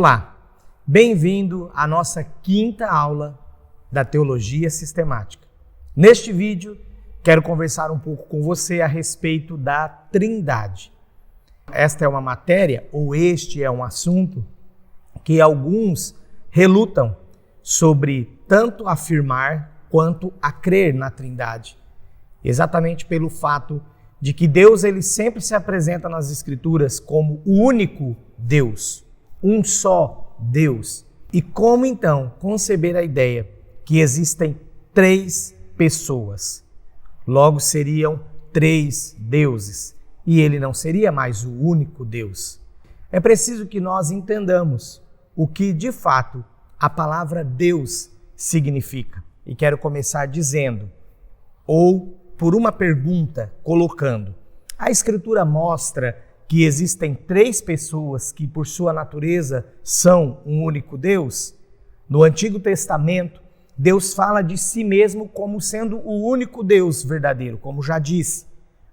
Olá, bem-vindo à nossa quinta aula da Teologia Sistemática. Neste vídeo, quero conversar um pouco com você a respeito da Trindade. Esta é uma matéria, ou este é um assunto, que alguns relutam sobre tanto afirmar quanto a crer na Trindade. Exatamente pelo fato de que Deus ele sempre se apresenta nas Escrituras como o único Deus, um só Deus. E como então conceber a ideia que existem três pessoas? Logo seriam três deuses, e ele não seria mais o único Deus. É preciso que nós entendamos o que de fato a palavra Deus significa. E quero começar dizendo, ou por uma pergunta, colocando: a Escritura mostra que existem três pessoas que, por sua natureza, são um único Deus? No Antigo Testamento, Deus fala de si mesmo como sendo o único Deus verdadeiro, como já disse.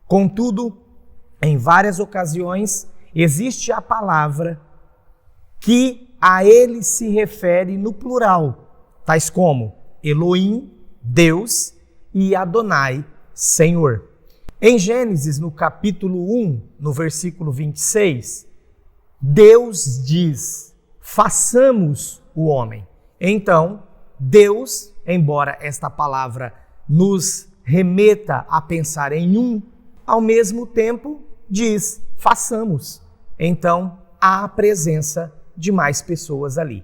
Contudo, em várias ocasiões, existe a palavra que a ele se refere no plural, tais como Elohim, Deus, e Adonai, Senhor. Em Gênesis, no capítulo 1, no versículo 26, Deus diz: façamos o homem. Então, Deus, embora esta palavra nos remeta a pensar em um, ao mesmo tempo diz: façamos. Então, há a presença de mais pessoas ali.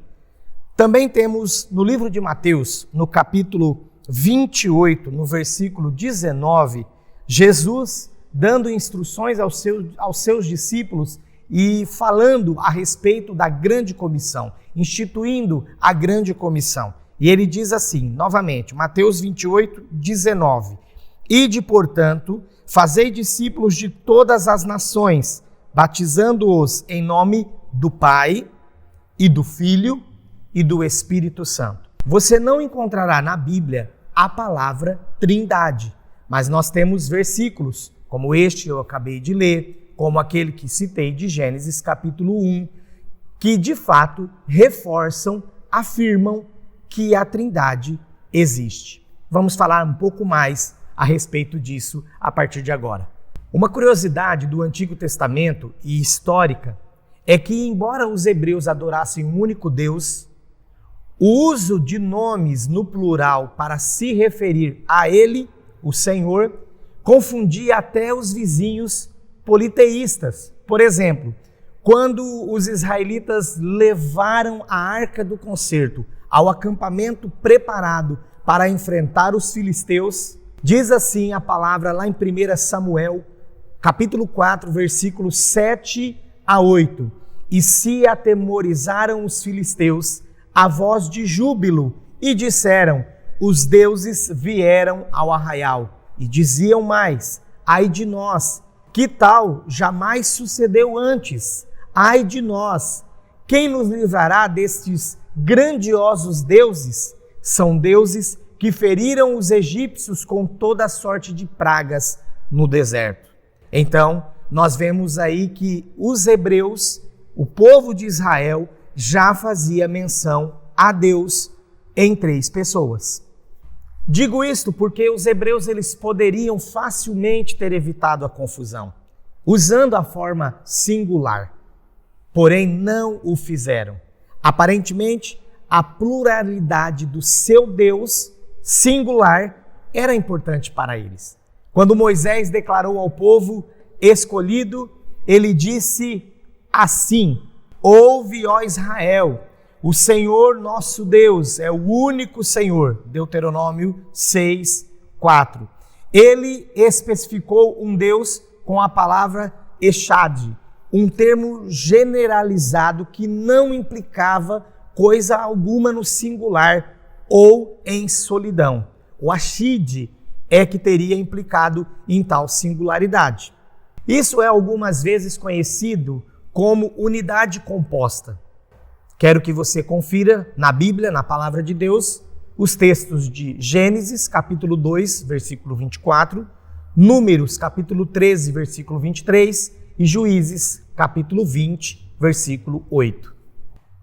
Também temos no livro de Mateus, no capítulo 28, no versículo 19, Jesus dando instruções aos seus discípulos e falando a respeito da grande comissão, instituindo a grande comissão. E ele diz assim, novamente, Mateus 28, 19: Ide, portanto, fazei discípulos de todas as nações, batizando-os em nome do Pai e do Filho e do Espírito Santo. Você não encontrará na Bíblia a palavra Trindade, mas nós temos versículos, como este que eu acabei de ler, como aquele que citei de Gênesis capítulo 1, que de fato reforçam, afirmam que a Trindade existe. Vamos falar um pouco mais a respeito disso a partir de agora. Uma curiosidade do Antigo Testamento e histórica é que, embora os hebreus adorassem um único Deus, o uso de nomes no plural para se referir a ele, o Senhor, confundia até os vizinhos politeístas. Por exemplo, quando os israelitas levaram a Arca do Concerto ao acampamento preparado para enfrentar os filisteus, diz assim a palavra lá em 1 Samuel, capítulo 4, versículos 7 a 8. E se atemorizaram os filisteus a voz de júbilo e disseram: os deuses vieram ao arraial. E diziam mais: ai de nós, que tal jamais sucedeu antes? Ai de nós, quem nos livrará destes grandiosos deuses? São deuses que feriram os egípcios com toda sorte de pragas no deserto. Então, nós vemos aí que os hebreus, o povo de Israel, já fazia menção a Deus em três pessoas. Digo isto porque os hebreus eles poderiam facilmente ter evitado a confusão, usando a forma singular, porém não o fizeram. Aparentemente, a pluralidade do seu Deus singular era importante para eles. Quando Moisés declarou ao povo escolhido, ele disse assim: ouve, ó Israel, o Senhor nosso Deus é o único Senhor. Deuteronômio 6, 4. Ele especificou um Deus com a palavra Echad, um termo generalizado que não implicava coisa alguma no singular ou em solidão. O Ashid é que teria implicado em tal singularidade. Isso é algumas vezes conhecido como unidade composta. Quero que você confira na Bíblia, na Palavra de Deus, os textos de Gênesis, capítulo 2, versículo 24, Números, capítulo 13, versículo 23 e Juízes, capítulo 20, versículo 8.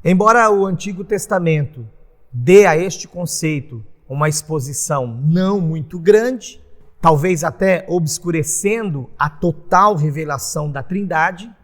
Embora o Antigo Testamento dê a este conceito uma exposição não muito grande, talvez até obscurecendo a total revelação da Trindade,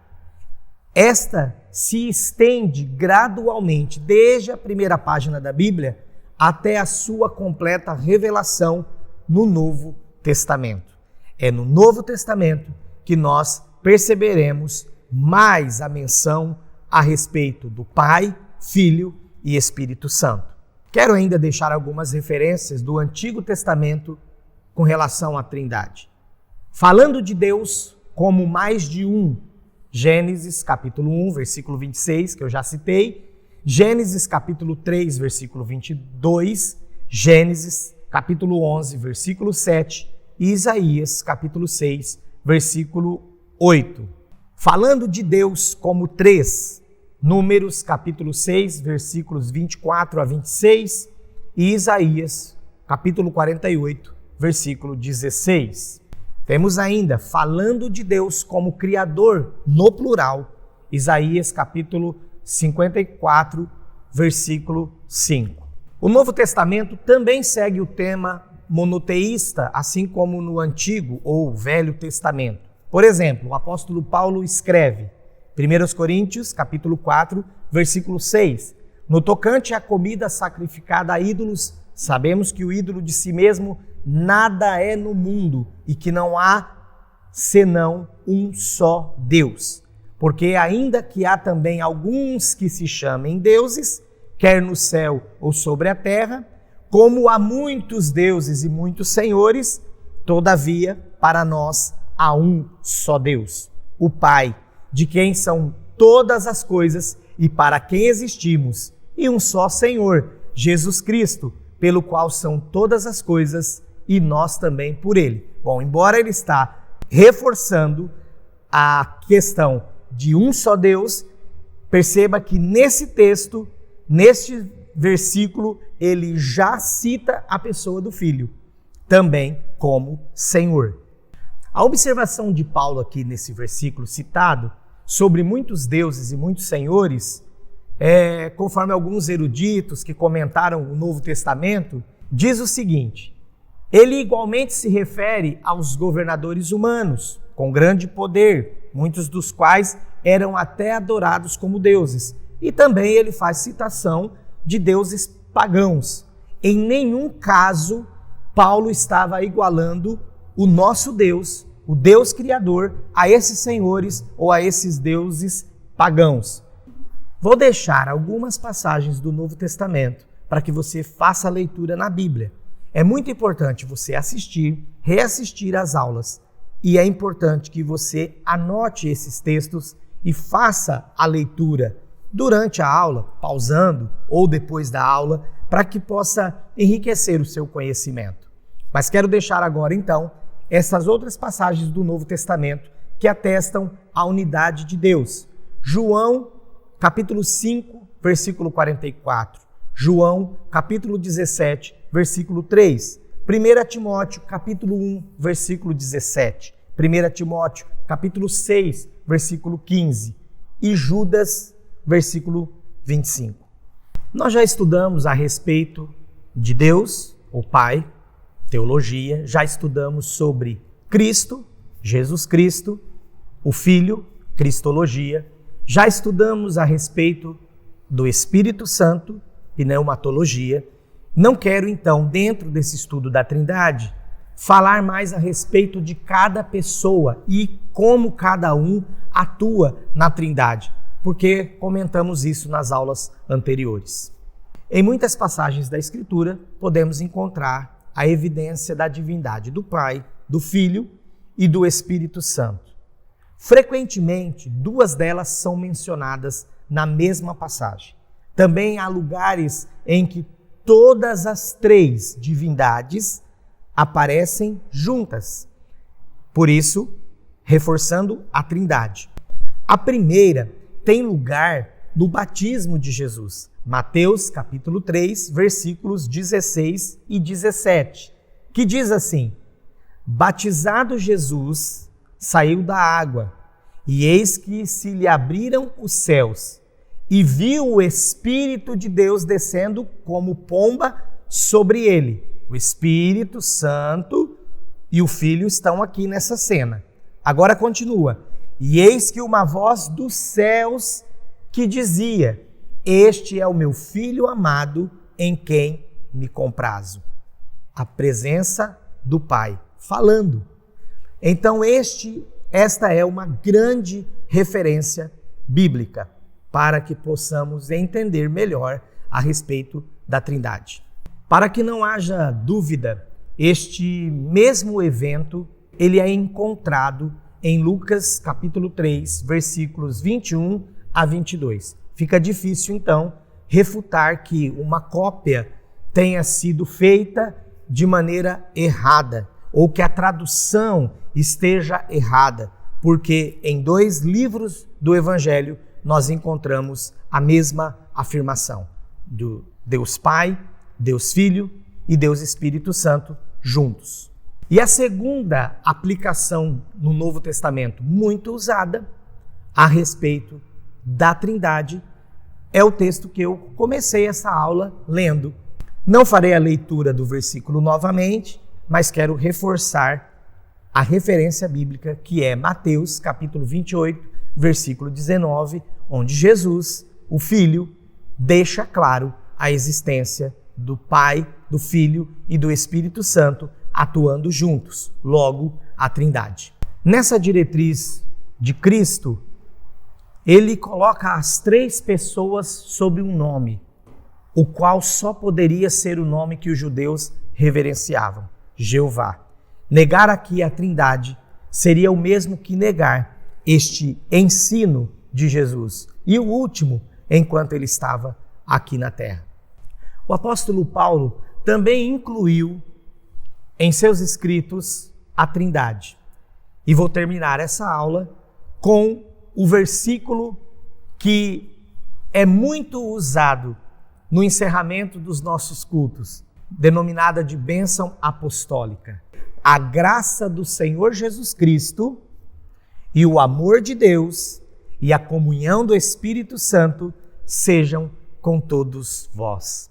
esta se estende gradualmente desde a primeira página da Bíblia até a sua completa revelação no Novo Testamento. É no Novo Testamento que nós perceberemos mais a menção a respeito do Pai, Filho e Espírito Santo. Quero ainda deixar algumas referências do Antigo Testamento com relação à Trindade. Falando de Deus como mais de um, Gênesis capítulo 1, versículo 26, que eu já citei, Gênesis capítulo 3, versículo 22, Gênesis capítulo 11, versículo 7 e Isaías capítulo 6, versículo 8. Falando de Deus como três, Números capítulo 6, versículos 24 a 26 e Isaías capítulo 48, versículo 16. Temos ainda, falando de Deus como Criador, no plural, Isaías capítulo 54, versículo 5. O Novo Testamento também segue o tema monoteísta, assim como no Antigo ou Velho Testamento. Por exemplo, o apóstolo Paulo escreve, 1 Coríntios capítulo 4, versículo 6, no tocante à comida sacrificada a ídolos, sabemos que o ídolo de si mesmo nada é no mundo e que não há senão um só Deus. Porque ainda que há também alguns que se chamem deuses, quer no céu ou sobre a terra, como há muitos deuses e muitos senhores, todavia para nós há um só Deus, o Pai, de quem são todas as coisas e para quem existimos, e um só Senhor, Jesus Cristo, pelo qual são todas as coisas e nós também por Ele. Bom, embora ele está reforçando a questão de um só Deus, perceba que nesse texto, neste versículo, ele já cita a pessoa do Filho, também como Senhor. A observação de Paulo aqui nesse versículo citado sobre muitos deuses e muitos senhores, conforme alguns eruditos que comentaram o Novo Testamento, diz o seguinte: ele igualmente se refere aos governadores humanos, com grande poder, muitos dos quais eram até adorados como deuses. E também ele faz citação de deuses pagãos. Em nenhum caso, Paulo estava igualando o nosso Deus, o Deus Criador, a esses senhores ou a esses deuses pagãos. Vou deixar algumas passagens do Novo Testamento para que você faça a leitura na Bíblia. É muito importante você assistir, reassistir às aulas. E é importante que você anote esses textos e faça a leitura durante a aula, pausando ou depois da aula, para que possa enriquecer o seu conhecimento. Mas quero deixar agora, então, essas outras passagens do Novo Testamento que atestam a unidade de Deus. João, capítulo 5, versículo 44. João, capítulo 17, versículo 3. 1 Timóteo, capítulo 1, versículo 17. 1 Timóteo, capítulo 6, versículo 15. E Judas, versículo 25. Nós já estudamos a respeito de Deus, o Pai, teologia, já estudamos sobre Cristo, Jesus Cristo, o Filho, cristologia, já estudamos a respeito do Espírito Santo, pneumatologia. Não quero, então, dentro desse estudo da Trindade, falar mais a respeito de cada pessoa e como cada um atua na Trindade, porque comentamos isso nas aulas anteriores. Em muitas passagens da Escritura, podemos encontrar a evidência da divindade do Pai, do Filho e do Espírito Santo. Frequentemente, duas delas são mencionadas na mesma passagem. Também há lugares em que todas as três divindades aparecem juntas. Por isso, reforçando a Trindade. A primeira tem lugar no batismo de Jesus. Mateus capítulo 3, versículos 16 e 17, que diz assim: batizado Jesus, saiu da água, e eis que se lhe abriram os céus, e viu o Espírito de Deus descendo como pomba sobre ele. O Espírito Santo e o Filho estão aqui nessa cena. Agora continua. E eis que uma voz dos céus que dizia: este é o meu Filho amado, em quem me comprazo. A presença do Pai falando. Então esta é uma grande referência bíblica para que possamos entender melhor a respeito da Trindade. Para que não haja dúvida, este mesmo evento ele é encontrado em Lucas capítulo 3, versículos 21 a 22. Fica difícil, então, refutar que uma cópia tenha sido feita de maneira errada, ou que a tradução esteja errada, porque em 2 livros do Evangelho nós encontramos a mesma afirmação do Deus Pai, Deus Filho e Deus Espírito Santo juntos. E a segunda aplicação no Novo Testamento, muito usada a respeito da Trindade, é o texto que eu comecei essa aula lendo. Não farei a leitura do versículo novamente, mas quero reforçar a referência bíblica que é Mateus capítulo 28, versículo 19, onde Jesus, o Filho, deixa claro a existência do Pai, do Filho e do Espírito Santo atuando juntos, logo a Trindade. Nessa diretriz de Cristo, ele coloca as 3 pessoas sob um nome, o qual só poderia ser o nome que os judeus reverenciavam, Jeová. Negar aqui a Trindade seria o mesmo que negar este ensino de Jesus, e o último, enquanto ele estava aqui na terra. O apóstolo Paulo também incluiu em seus escritos a Trindade. E vou terminar essa aula com o versículo que é muito usado no encerramento dos nossos cultos, denominada de bênção apostólica. A graça do Senhor Jesus Cristo e o amor de Deus e a comunhão do Espírito Santo sejam com todos vós.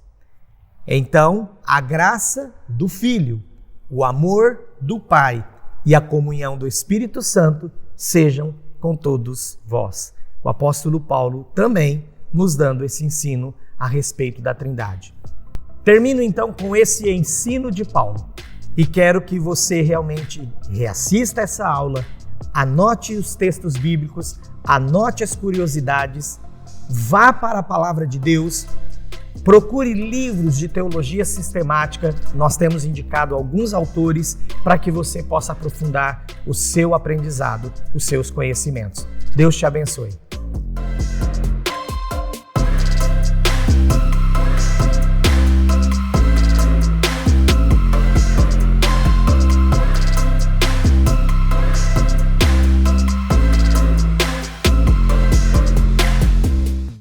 Então, a graça do Filho, o amor do Pai e a comunhão do Espírito Santo sejam com todos vós. O apóstolo Paulo também nos dando esse ensino a respeito da Trindade. Termino então com esse ensino de Paulo e quero que você realmente reassista essa aula, anote os textos bíblicos, anote as curiosidades, vá para a palavra de Deus, procure livros de teologia sistemática. Nós temos indicado alguns autores para que você possa aprofundar o seu aprendizado, os seus conhecimentos. Deus te abençoe.